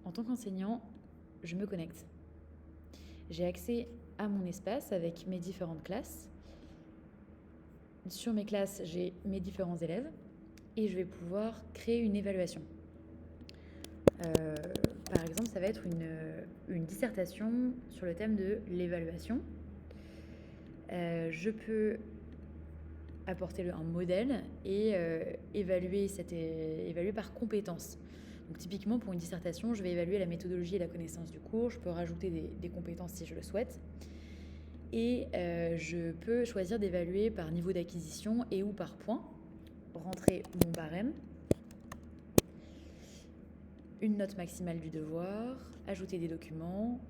En tant qu'enseignant, je me connecte. J'ai accès à mon espace avec mes différentes classes. Sur mes classes, j'ai mes différents élèves et je vais pouvoir créer une évaluation. Euh, Par exemple, ça va être une dissertation sur le thème de l'évaluation. Je peux apporter un modèle et évaluer par compétences. Donc typiquement pour une dissertation, je vais évaluer la méthodologie et la connaissance du cours, je peux rajouter des compétences si je le souhaite. Et je peux choisir d'évaluer par niveau d'acquisition et ou par points, rentrer mon barème, une note maximale du devoir, ajouter des documents,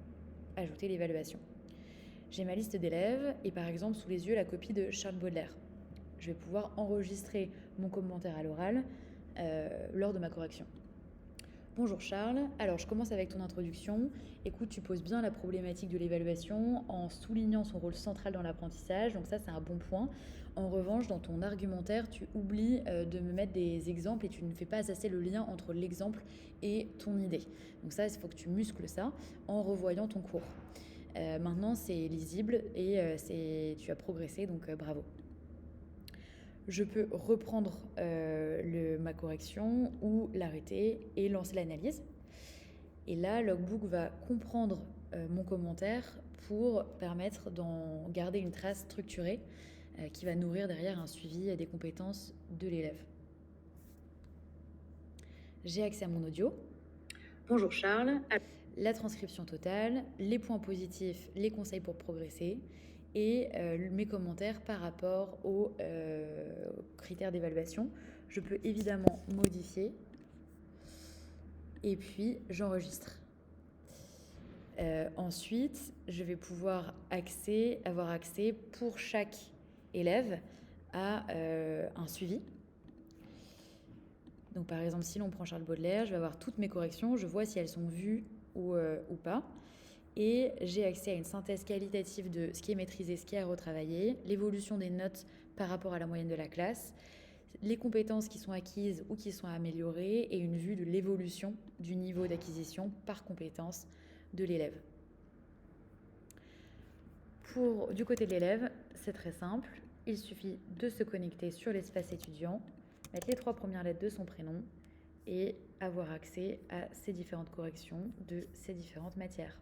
ajouter l'évaluation. J'ai ma liste d'élèves et par exemple sous les yeux la copie de Charles Baudelaire. Je vais pouvoir enregistrer mon commentaire à l'oral lors de ma correction. Bonjour Charles, alors je commence avec ton introduction. Écoute, tu poses bien la problématique de l'évaluation en soulignant son rôle central dans l'apprentissage, donc ça c'est un bon point. En revanche, dans ton argumentaire, tu oublies de me mettre des exemples et tu ne fais pas assez le lien entre l'exemple et ton idée. Donc ça, il faut que tu muscles ça en revoyant ton cours. Maintenant, c'est lisible et tu as progressé, donc bravo. Je peux reprendre ma correction ou l'arrêter et lancer l'analyse. Et là, Logbook va comprendre mon commentaire pour permettre d'en garder une trace structurée qui va nourrir derrière un suivi des compétences de l'élève. J'ai accès à mon audio. Bonjour Charles. La transcription totale, les points positifs, les conseils pour progresser et mes commentaires par rapport aux critères d'évaluation. Je peux évidemment modifier et puis j'enregistre. Ensuite, je vais pouvoir avoir accès pour chaque élève à un suivi. Donc par exemple, si l'on prend Charles Baudelaire, je vais avoir toutes mes corrections, je vois si elles sont vues ou pas. Et j'ai accès à une synthèse qualitative de ce qui est maîtrisé, ce qui est à retravailler, l'évolution des notes par rapport à la moyenne de la classe, les compétences qui sont acquises ou qui sont améliorées et une vue de l'évolution du niveau d'acquisition par compétence de l'élève. Du côté de l'élève, c'est très simple. Il suffit de se connecter sur l'espace étudiant, mettre les 3 premières lettres de son prénom et avoir accès à ces différentes corrections de ces différentes matières.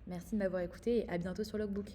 Merci de m'avoir écouté et à bientôt sur Logbook.